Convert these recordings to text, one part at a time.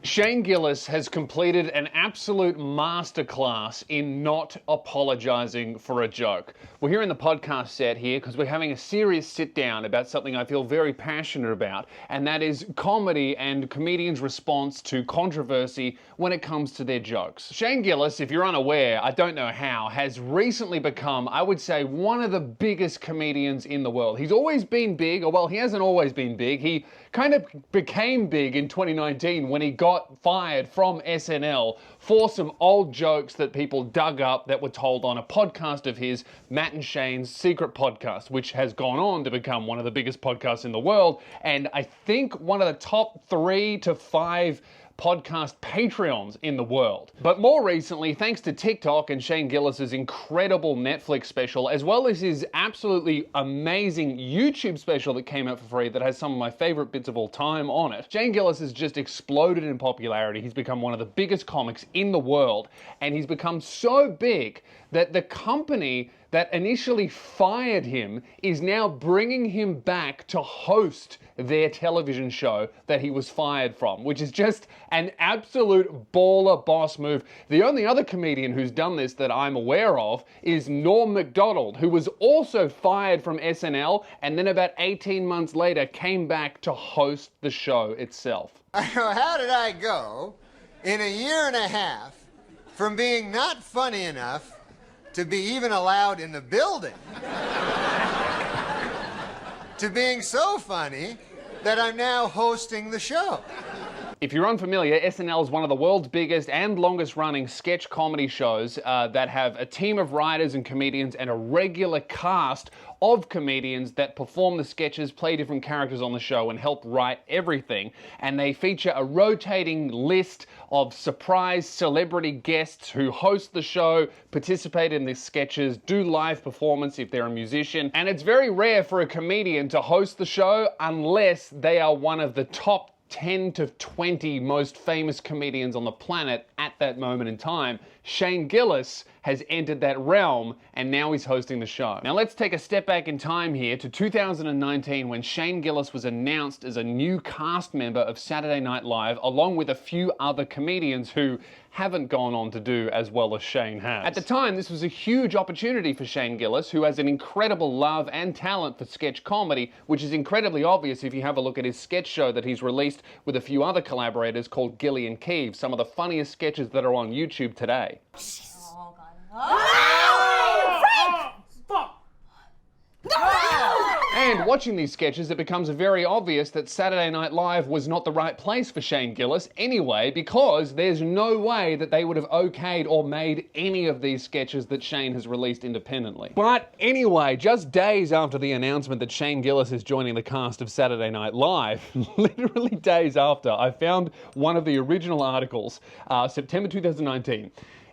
Shane Gillis has completed an absolute masterclass in not apologizing for a joke. We're here in the podcast set here because we're having a serious sit down about something I feel very passionate about, and that is comedy and comedians' response to controversy when it comes to their jokes. Shane Gillis, if you're unaware, I don't know how, has recently become, I would say, one of the biggest comedians in the world. He's always been big, or well, he hasn't always been big. He kind of became big in 2019 when he got fired from SNL for some old jokes that people dug up that were told on a podcast of his, Matt and Shane's Secret Podcast, which has gone on to become one of the biggest podcasts in the world, and I think one of the top 3 to 5 podcast Patreons in the world. But more recently, thanks to TikTok and Shane Gillis's incredible Netflix special, as well as his absolutely amazing YouTube special that came out for free that has some of my favorite bits of all time on it, Shane Gillis has just exploded in popularity. He's become one of the biggest comics in the world, and he's become so big that the company that initially fired him is now bringing him back to host their television show that he was fired from, which is just an absolute baller boss move. The only other comedian who's done this that I'm aware of is Norm Macdonald, who was also fired from SNL and then about 18 months later came back to host the show itself. How did I go in a year and a half from being not funny enough to be even allowed in the building to being so funny that I'm now hosting the show? If you're unfamiliar, SNL is one of the world's biggest and longest running sketch comedy shows that have a team of writers and comedians and a regular cast of comedians that perform the sketches, play different characters on the show, and help write everything. And they feature a rotating list of surprise celebrity guests who host the show, participate in the sketches, do live performance if they're a musician. And it's very rare for a comedian to host the show unless they are one of the top 10 to 20 most famous comedians on the planet at that moment in time. Shane Gillis has entered that realm and now he's hosting the show. Now let's take a step back in time here to 2019 when Shane Gillis was announced as a new cast member of Saturday Night Live along with a few other comedians who haven't gone on to do as well as Shane has. At the time, this was a huge opportunity for Shane Gillis, who has an incredible love and talent for sketch comedy, which is incredibly obvious if you have a look at his sketch show that he's released with a few other collaborators called Gilly and Keeve, some of the funniest sketches that are on YouTube today. Oh, God. Oh! Frank! Stop! No! And watching these sketches, it becomes very obvious that Saturday Night Live was not the right place for Shane Gillis anyway, because there's no way that they would have okayed or made any of these sketches that Shane has released independently. But anyway, just days after the announcement that Shane Gillis is joining the cast of Saturday Night Live, literally days after, I found one of the original articles, September 2019.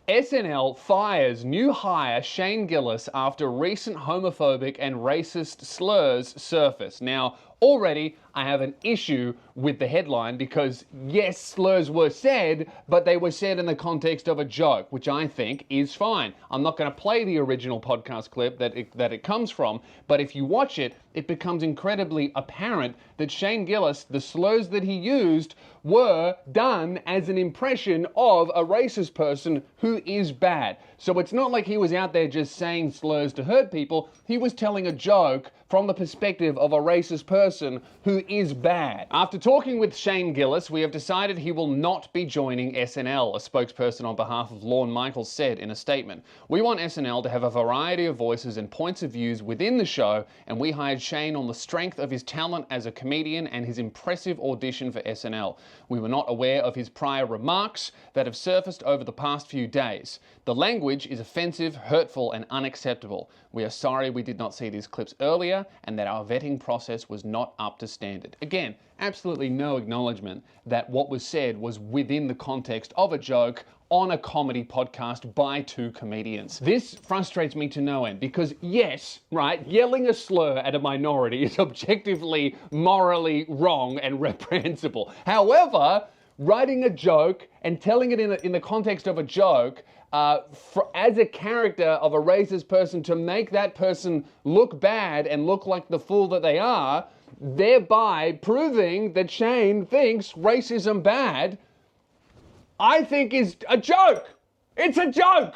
SNL fires new hire Shane Gillis after recent homophobic and racist slurs surface. Now, already I have an issue with the headline because yes, slurs were said, but they were said in the context of a joke, which I think is fine. I'm not going to play the original podcast clip that it comes from, but if you watch it, it becomes incredibly apparent that Shane Gillis, the slurs that he used were done as an impression of a racist person who is bad. So it's not like he was out there just saying slurs to hurt people. He was telling a joke from the perspective of a racist person who is bad. After talking with Shane Gillis, we have decided he will not be joining SNL, a spokesperson on behalf of Lorne Michaels said in a statement. We want SNL to have a variety of voices and points of views within the show, and we hired Shane on the strength of his talent as a comedian and his impressive audition for SNL. We were not aware of his prior remarks that have surfaced over the past few days. The language is offensive, hurtful, and unacceptable. We are sorry we did not see these clips earlier and that our vetting process was not up to standard. Again, absolutely no acknowledgement that what was said was within the context of a joke on a comedy podcast by two comedians. This frustrates me to no end because yes, right, yelling a slur at a minority is objectively morally wrong and reprehensible. However, writing a joke and telling it in the context of a joke as a character of a racist person to make that person look bad and look like the fool that they are, thereby proving that Shane thinks racism bad, I think is a joke. It's a joke.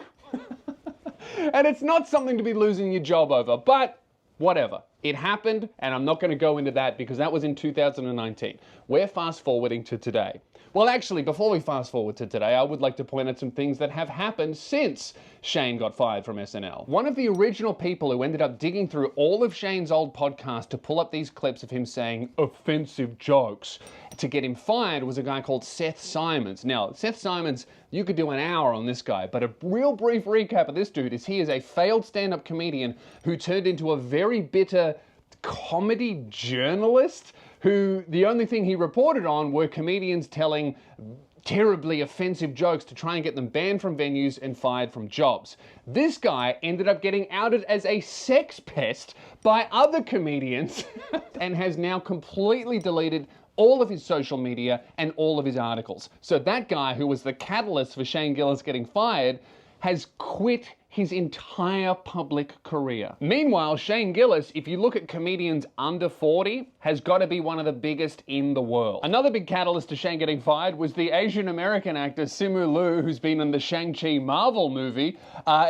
And it's not something to be losing your job over, but whatever. It happened, and I'm not going to go into that because that was in 2019. We're fast forwarding to today. Well, actually, before we fast forward to today, I would like to point out some things that have happened since Shane got fired from SNL. One of the original people who ended up digging through all of Shane's old podcasts to pull up these clips of him saying offensive jokes to get him fired was a guy called Seth Simons. Now, Seth Simons, you could do an hour on this guy, but a real brief recap of this dude is he is a failed stand-up comedian who turned into a very bitter comedy journalist who the only thing he reported on were comedians telling terribly offensive jokes to try and get them banned from venues and fired from jobs. This guy ended up getting outed as a sex pest by other comedians and has now completely deleted all of his social media and all of his articles. So that guy who was the catalyst for Shane Gillis getting fired has quit his entire public career. Meanwhile, Shane Gillis, if you look at comedians under 40, has got to be one of the biggest in the world. Another big catalyst to Shane getting fired was the Asian American actor Simu Liu, who's been in the Shang-Chi Marvel movie.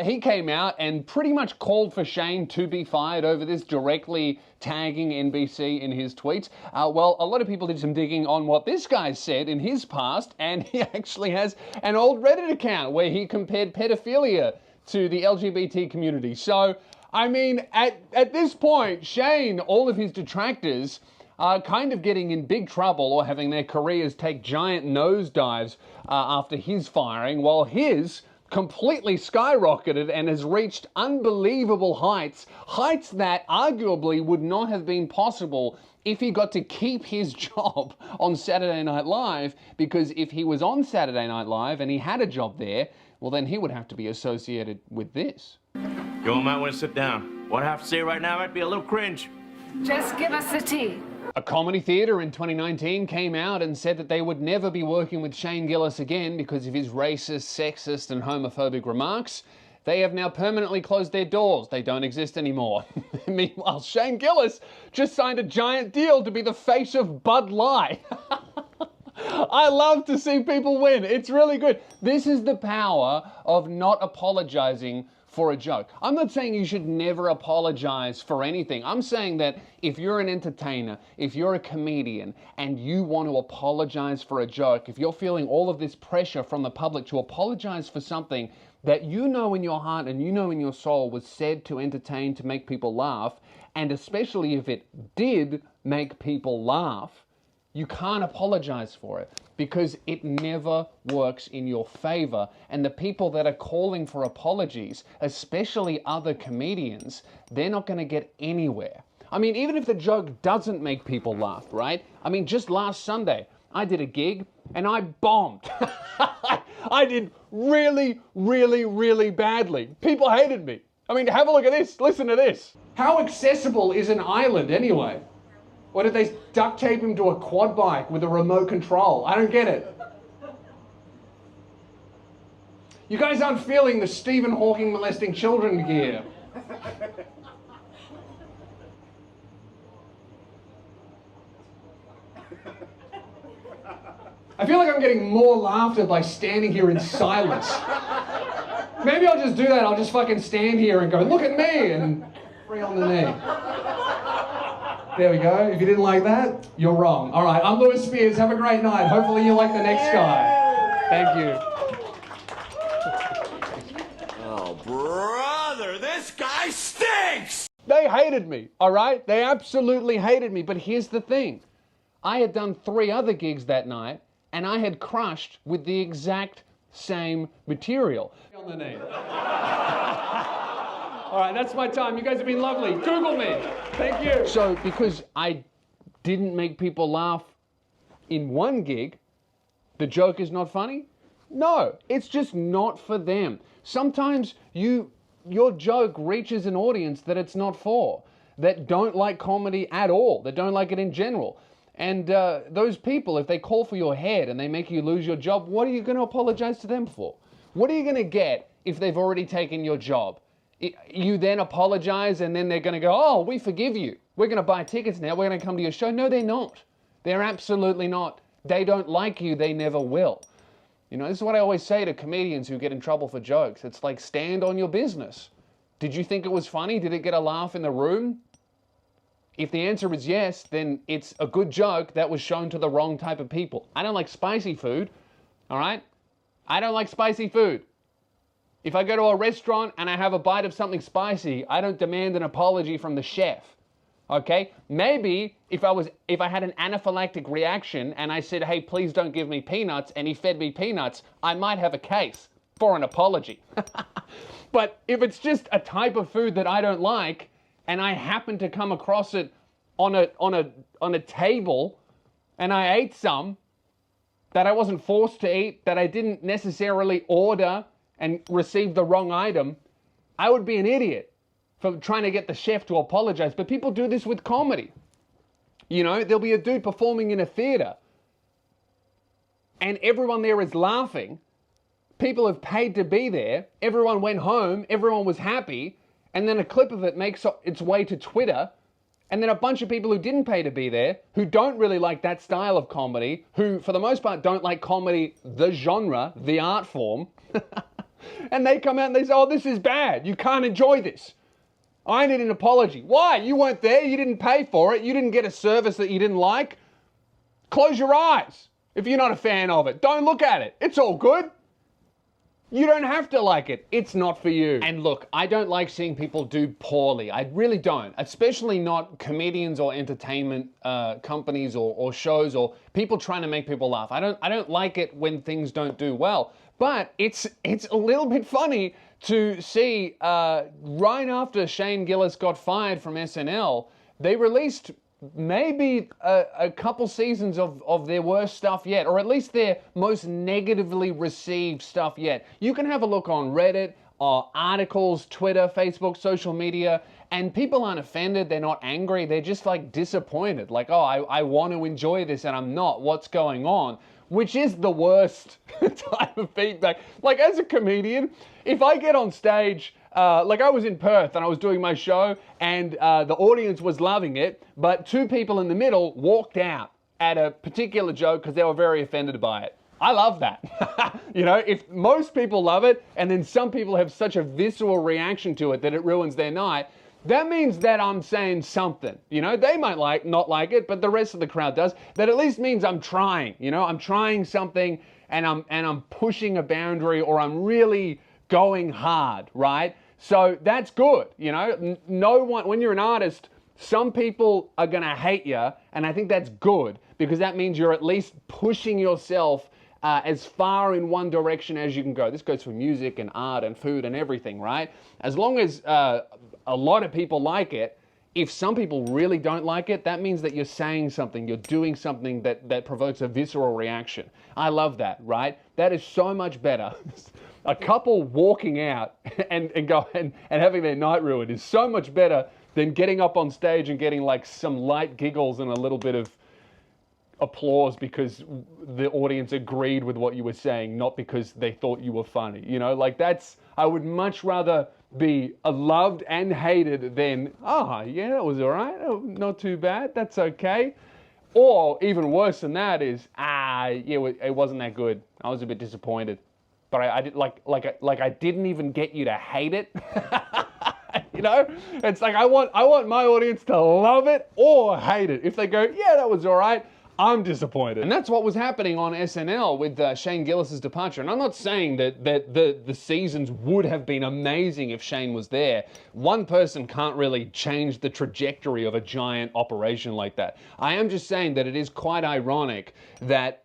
He came out and pretty much called for Shane to be fired over this, directly tagging NBC in his tweets. Well, a lot of people did some digging on what this guy said in his past, and he actually has an old Reddit account where he compared pedophilia to the LGBT community. So, I mean, at this point, Shane, all of his detractors are kind of getting in big trouble or having their careers take giant nosedives after his firing, while his completely skyrocketed and has reached unbelievable heights that arguably would not have been possible if he got to keep his job on Saturday Night Live, because if he was on Saturday Night Live and he had a job there, well, then he would have to be associated with this. You all might want to sit down. What I have to say right now might be a little cringe. Just give us the tea. A comedy theater in 2019 came out and said that they would never be working with Shane Gillis again because of his racist, sexist, and homophobic remarks. They have now permanently closed their doors. They don't exist anymore. Meanwhile, Shane Gillis just signed a giant deal to be the face of Bud Light. I love to see people win. It's really good. This is the power of not apologizing for a joke. I'm not saying you should never apologize for anything. I'm saying that if you're an entertainer, if you're a comedian, and you want to apologize for a joke, if you're feeling all of this pressure from the public to apologize for something that you know in your heart and you know in your soul was said to entertain, to make people laugh, and especially if it did make people laugh, you can't apologize for it because it never works in your favor. And the people that are calling for apologies, especially other comedians, they're not going to get anywhere. I mean, even if the joke doesn't make people laugh, right? I mean, just last Sunday, I did a gig and I bombed. I did really, really, really badly. People hated me. I mean, have a look at this. Listen to this. How accessible is an island anyway? Or did they duct tape him to a quad bike with a remote control? I don't get it. You guys aren't feeling the Stephen Hawking molesting children gear. I feel like I'm getting more laughter by standing here in silence. Maybe I'll just do that. I'll just fucking stand here and go, look at me, and free on the knee. There we go. If you didn't like that, you're wrong. All right, I'm Lewis Spears. Have a great night. Hopefully you like the next guy. Thank you. Oh, brother, this guy stinks! They hated me, all right? They absolutely hated me. But here's the thing. I had done 3 other gigs that night, and I had crushed with the exact same material. On the name. All right, that's my time. You guys have been lovely. Google me. Thank you. So, because I didn't make people laugh in one gig, the joke is not funny? No, it's just not for them. Sometimes your joke reaches an audience that it's not for, that don't like comedy at all, that don't like it in general. And those people, if they call for your head and they make you lose your job, what are you going to apologize to them for? What are you going to get if they've already taken your job? You then apologize and then they're going to go, oh, we forgive you. We're going to buy tickets now. We're going to come to your show. No, they're not. They're absolutely not. They don't like you. They never will. You know, this is what I always say to comedians who get in trouble for jokes. It's like, stand on your business. Did you think it was funny? Did it get a laugh in the room? If the answer is yes, then it's a good joke that was shown to the wrong type of people. I don't like spicy food, all right? I don't like spicy food. If I go to a restaurant and I have a bite of something spicy, I don't demand an apology from the chef, okay? Maybe if I had an anaphylactic reaction and I said, hey, please don't give me peanuts, and he fed me peanuts, I might have a case for an apology. But if it's just a type of food that I don't like, and I happen to come across it on a table, and I ate some that I wasn't forced to eat, that I didn't necessarily order and receive the wrong item, I would be an idiot for trying to get the chef to apologize. But people do this with comedy. You know, there'll be a dude performing in a theater, and everyone there is laughing. People have paid to be there. Everyone went home. Everyone was happy. And then a clip of it makes its way to Twitter. And then a bunch of people who didn't pay to be there, who don't really like that style of comedy, who for the most part don't like comedy, the genre, the art form. And they come out and they say, oh, this is bad. You can't enjoy this. I need an apology. Why? You weren't there. You didn't pay for it. You didn't get a service that you didn't like. Close your eyes if you're not a fan of it. Don't look at it. It's all good. You don't have to like it. It's not for you. And look, I don't like seeing people do poorly. I really don't. Especially not comedians or entertainment companies or shows or people trying to make people laugh. I don't like it when things don't do well. But it's a little bit funny to see right after Shane Gillis got fired from SNL, they released maybe a couple seasons of their worst stuff yet, or at least their most negatively received stuff yet. You can have a look on Reddit, articles, Twitter, Facebook, social media, and people aren't offended, they're not angry, they're just like disappointed. Like, oh, I want to enjoy this and I'm not, what's going on? Which is the worst type of feedback. Like, as a comedian, if I get on stage, like I was in Perth and I was doing my show and the audience was loving it, but two people in the middle walked out at a particular joke because they were very offended by it. I love that. You know, if most people love it and then some people have such a visceral reaction to it that it ruins their night, that means that I'm saying something. You know, they might not like it, but the rest of the crowd does. That at least means I'm trying. You know, I'm trying something and I'm pushing a boundary, or I'm really going hard, right? So that's good. You know, no one, when you're an artist, some people are gonna hate you, and I think that's good because that means you're at least pushing yourself as far in one direction as you can go. This goes for music and art and food and everything, right? As long as a lot of people like it, if some people really don't like it, that means that you're saying something, you're doing something that provokes a visceral reaction. I love that, right? That is so much better. A couple walking out and having their night ruined is so much better than getting up on stage and getting like some light giggles and a little bit of applause because the audience agreed with what you were saying, not because they thought you were funny. You know, like I would much rather be loved and hated than, yeah, that was all right, not too bad, that's okay. Or even worse than that is, yeah, it wasn't that good, I was a bit disappointed. But I did I didn't even get you to hate it. You know, it's like I want my audience to love it or hate it. If they go, yeah, that was all right, I'm disappointed. And that's what was happening on SNL with Shane Gillis's departure. And I'm not saying that the seasons would have been amazing if Shane was there. One person can't really change the trajectory of a giant operation like that. I am just saying that it is quite ironic that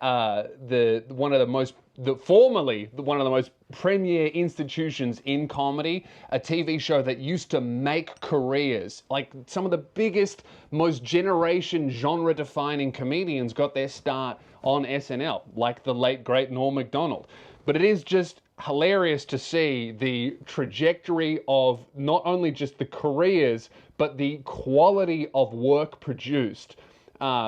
formerly one of the most premier institutions in comedy, a TV show that used to make careers, like some of the biggest, most generation genre-defining comedians got their start on SNL, like the late, great Norm Macdonald. But it is just hilarious to see the trajectory of not only just the careers, but the quality of work produced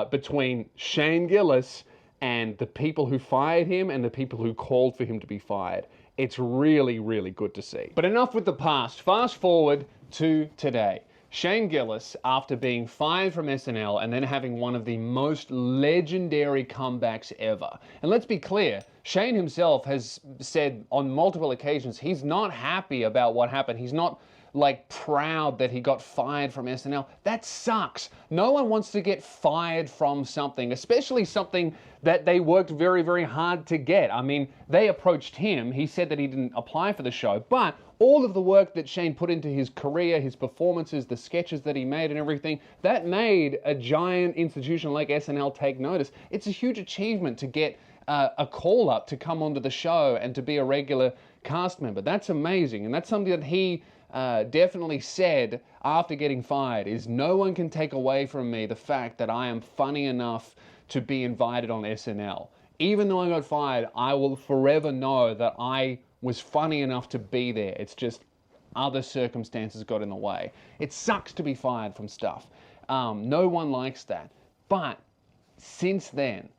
between Shane Gillis and the people who fired him and the people who called for him to be fired. It's really, really good to see. But enough with the past. Fast forward to today. Shane Gillis, after being fired from SNL and then having one of the most legendary comebacks ever. And let's be clear, Shane himself has said on multiple occasions he's not happy about what happened. He's not like proud that he got fired from SNL. That sucks. No one wants to get fired from something, especially something that they worked very, very hard to get. I mean, they approached him. He said that he didn't apply for the show, but all of the work that Shane put into his career, his performances, the sketches that he made and everything, that made a giant institution like SNL take notice. It's a huge achievement to get a call up to come onto the show and to be a regular cast member. That's amazing. And that's something that he definitely said after getting fired, is no one can take away from me the fact that I am funny enough to be invited on SNL. Even though I got fired, I will forever know that I was funny enough to be there. It's just other circumstances got in the way. It sucks to be fired from stuff. No one likes that. But since then,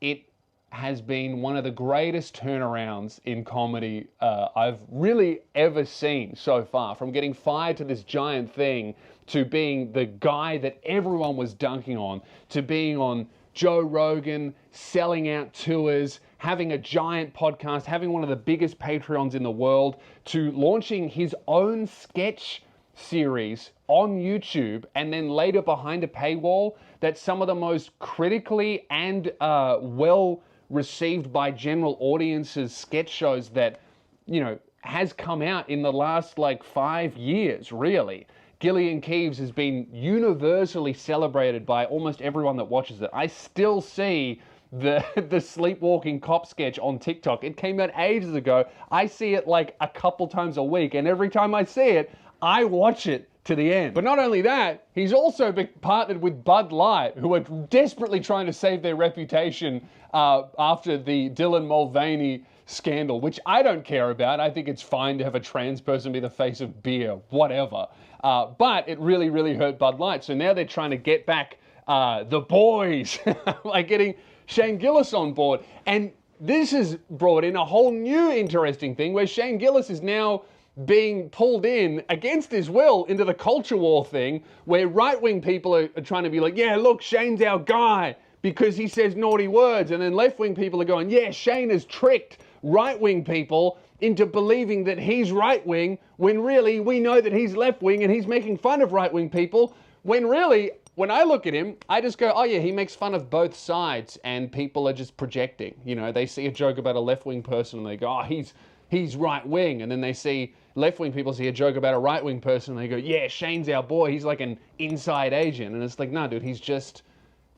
it has been one of the greatest turnarounds in comedy I've really ever seen so far. From getting fired to this giant thing, to being the guy that everyone was dunking on, to being on Joe Rogan, selling out tours, having a giant podcast, having one of the biggest Patreons in the world, to launching his own sketch series on YouTube and then later behind a paywall. That's some of the most critically and well received by general audiences sketch shows that, you know, has come out in the last like 5 years, really. Gillian Keeves has been universally celebrated by almost everyone that watches it. I still see the sleepwalking cop sketch on TikTok. It came out ages ago. I see it like a couple times a week, and every time I see it, I watch it to the end. But not only that, he's also partnered with Bud Light, who are desperately trying to save their reputation after the Dylan Mulvaney scandal, which I don't care about. I think it's fine to have a trans person be the face of beer, whatever. But it really, really hurt Bud Light. So now they're trying to get back the boys by getting Shane Gillis on board. And this has brought in a whole new interesting thing where Shane Gillis is now being pulled in against his will into the culture war thing, where right-wing people are trying to be like, yeah, look, Shane's our guy because he says naughty words. And then left-wing people are going, yeah, Shane has tricked right-wing people into believing that he's right-wing when really we know that he's left-wing and he's making fun of right-wing people, when really, when I look at him, I just go, oh yeah, he makes fun of both sides and people are just projecting. You know, they see a joke about a left-wing person and they go, oh, he's right-wing. And then they see left-wing people see a joke about a right-wing person and they go, yeah, Shane's our boy. He's like an inside agent. And it's like, no, dude, he's just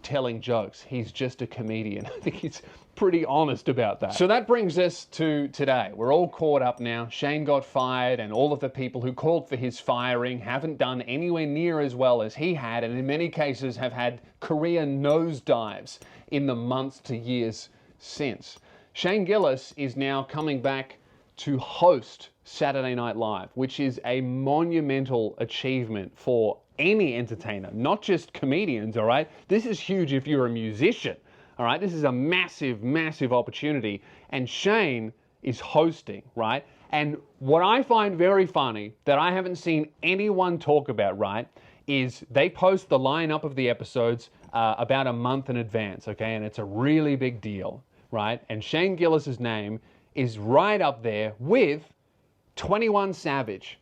telling jokes. He's just a comedian. I think he's pretty honest about that. So that brings us to today. We're all caught up now. Shane got fired and all of the people who called for his firing haven't done anywhere near as well as he had, and in many cases have had career nosedives in the months to years since. Shane Gillis is now coming back to host Saturday Night Live, which is a monumental achievement for any entertainer, not just comedians, all right? This is huge if you're a musician, all right? This is a massive, massive opportunity, and Shane is hosting, right? And what I find very funny that I haven't seen anyone talk about, right, is they post the lineup of the episodes about a month in advance, okay? And it's a really big deal, right? And Shane Gillis's name is right up there with 21 Savage.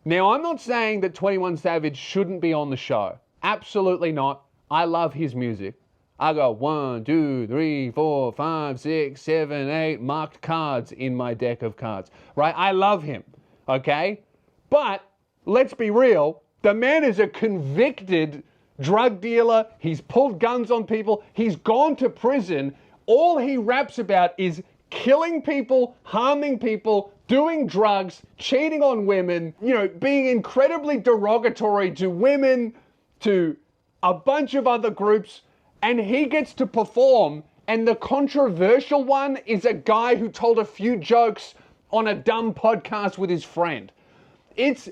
Now, I'm not saying that 21 Savage shouldn't be on the show. Absolutely not. I love his music. I got 1, 2, 3, 4, 5, 6, 7, 8 marked cards in my deck of cards, right? I love him, okay? But let's be real. The man is a convicted drug dealer. He's pulled guns on people. He's gone to prison. All he raps about is killing people, harming people, doing drugs, cheating on women, you know, being incredibly derogatory to women, to a bunch of other groups, and he gets to perform, and the controversial one is a guy who told a few jokes on a dumb podcast with his friend. It's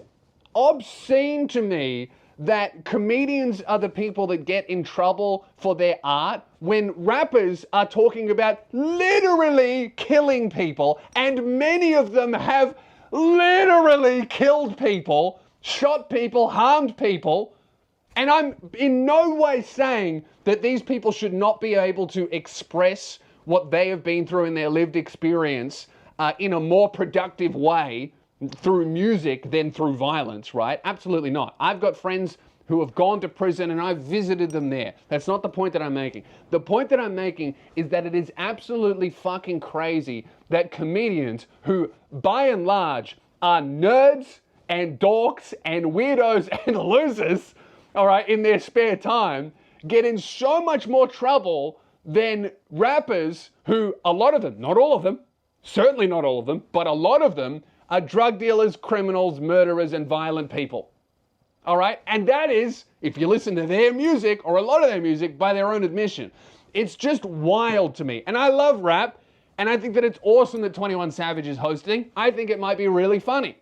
obscene to me that comedians are the people that get in trouble for their art when rappers are talking about literally killing people, and many of them have literally killed people shot people, harmed people. And I'm in no way saying that these people should not be able to express what they have been through in their lived experience in a more productive way through music than through violence, right? Absolutely not. I've got friends who have gone to prison and I've visited them there. That's not the point that I'm making. The point that I'm making is that it is absolutely fucking crazy that comedians who, by and large, are nerds and dorks and weirdos and losers, all right, in their spare time, get in so much more trouble than rappers who, a lot of them, not all of them, certainly not all of them, but a lot of them are drug dealers, criminals, murderers, and violent people. All right? And that is, if you listen to their music, or a lot of their music, by their own admission. It's just wild to me. And I love rap, and I think that it's awesome that 21 Savage is hosting. I think it might be really funny.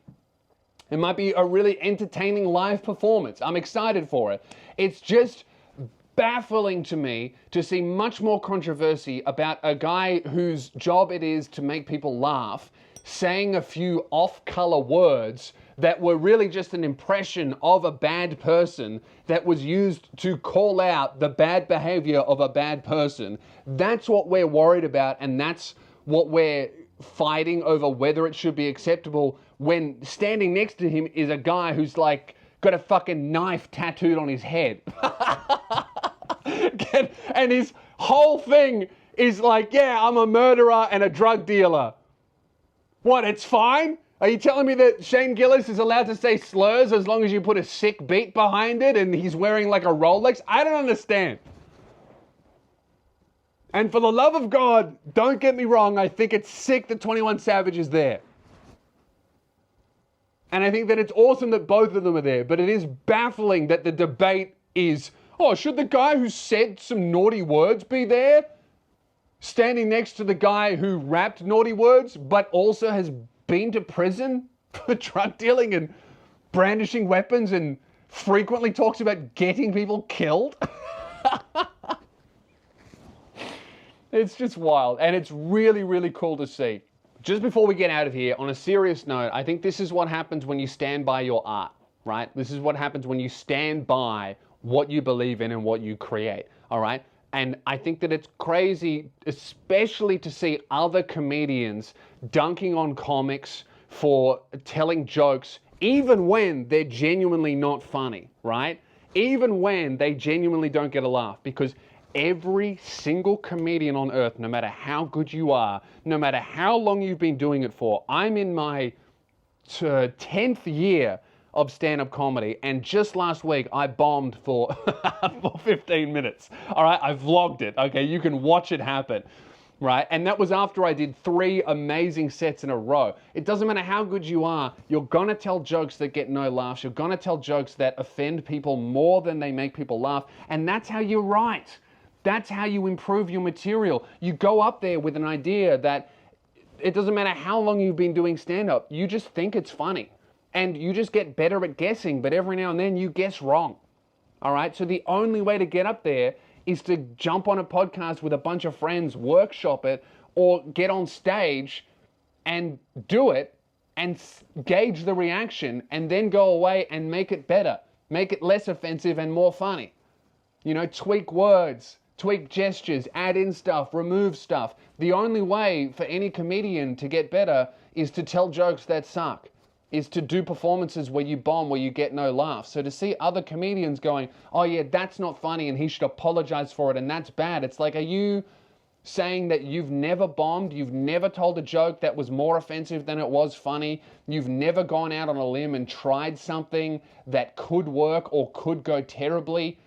It might be a really entertaining live performance. I'm excited for it. It's just baffling to me to see much more controversy about a guy whose job it is to make people laugh, saying a few off-color words that were really just an impression of a bad person that was used to call out the bad behavior of a bad person. That's what we're worried about, and that's what we're fighting over, whether it should be acceptable, when standing next to him is a guy who's like got a fucking knife tattooed on his head. And his whole thing is like, yeah, I'm a murderer and a drug dealer. What, it's fine? Are you telling me that Shane Gillis is allowed to say slurs as long as you put a sick beat behind it and he's wearing like a Rolex? I don't understand. And for the love of God, don't get me wrong, I think it's sick that 21 Savage is there. And I think that it's awesome that both of them are there, but it is baffling that the debate is, oh, should the guy who said some naughty words be there? Standing next to the guy who rapped naughty words, but also has been to prison for drug dealing and brandishing weapons and frequently talks about getting people killed. It's just wild, and it's really, really cool to see. Just before we get out of here, on a serious note, I think this is what happens when you stand by your art, right? This is what happens when you stand by what you believe in and what you create, all right? And I think that it's crazy, especially to see other comedians dunking on comics for telling jokes, even when they're genuinely not funny, right? Even when they genuinely don't get a laugh, because every single comedian on earth, no matter how good you are, no matter how long you've been doing it for, I'm in my 10th year of stand-up comedy, and just last week I bombed for 15 minutes. All right, I vlogged it. Okay, you can watch it happen. Right, and that was after I did 3 amazing sets in a row. It doesn't matter how good you are, you're gonna tell jokes that get no laughs. You're gonna tell jokes that offend people more than they make people laugh, and that's how you write. That's how you improve your material. You go up there with an idea that it doesn't matter how long you've been doing stand-up, you just think it's funny. And you just get better at guessing, but every now and then you guess wrong. All right, so the only way to get up there is to jump on a podcast with a bunch of friends, workshop it, or get on stage and do it and gauge the reaction and then go away and make it better. Make it less offensive and more funny. You know, tweak words, tweak gestures, add in stuff, remove stuff. The only way for any comedian to get better is to tell jokes that suck, is to do performances where you bomb, where you get no laughs. So to see other comedians going, oh yeah, that's not funny and he should apologize for it and that's bad. It's like, are you saying that you've never bombed, you've never told a joke that was more offensive than it was funny, you've never gone out on a limb and tried something that could work or could go terribly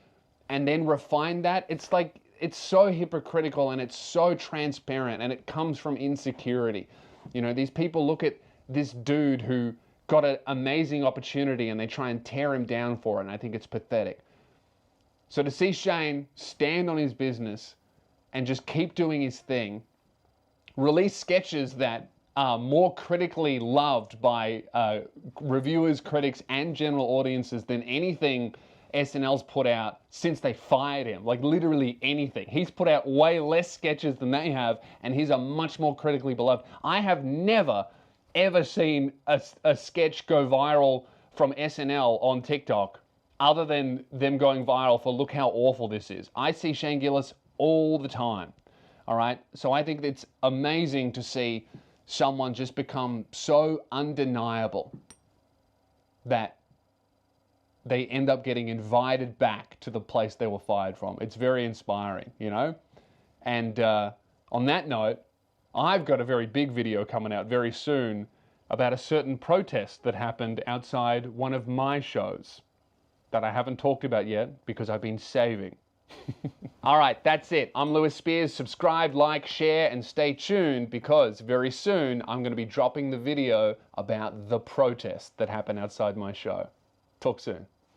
and then refine that? It's like, it's so hypocritical and it's so transparent and it comes from insecurity. You know, these people look at this dude who got an amazing opportunity and they try and tear him down for it, and I think it's pathetic. So to see Shane stand on his business and just keep doing his thing, release sketches that are more critically loved by reviewers, critics, and general audiences than anything SNL's put out since they fired him, like literally anything. He's put out way less sketches than they have, and he's a much more critically beloved. I have never ever seen a sketch go viral from SNL on TikTok other than them going viral for look how awful this is. I see Shane Gillis all the time, all right? So I think it's amazing to see someone just become so undeniable that they end up getting invited back to the place they were fired from. It's very inspiring, you know? And on that note, I've got a very big video coming out very soon about a certain protest that happened outside one of my shows that I haven't talked about yet because I've been saving. All right, that's it. I'm Lewis Spears. Subscribe, like, share, and stay tuned because very soon I'm going to be dropping the video about the protest that happened outside my show. Talk soon.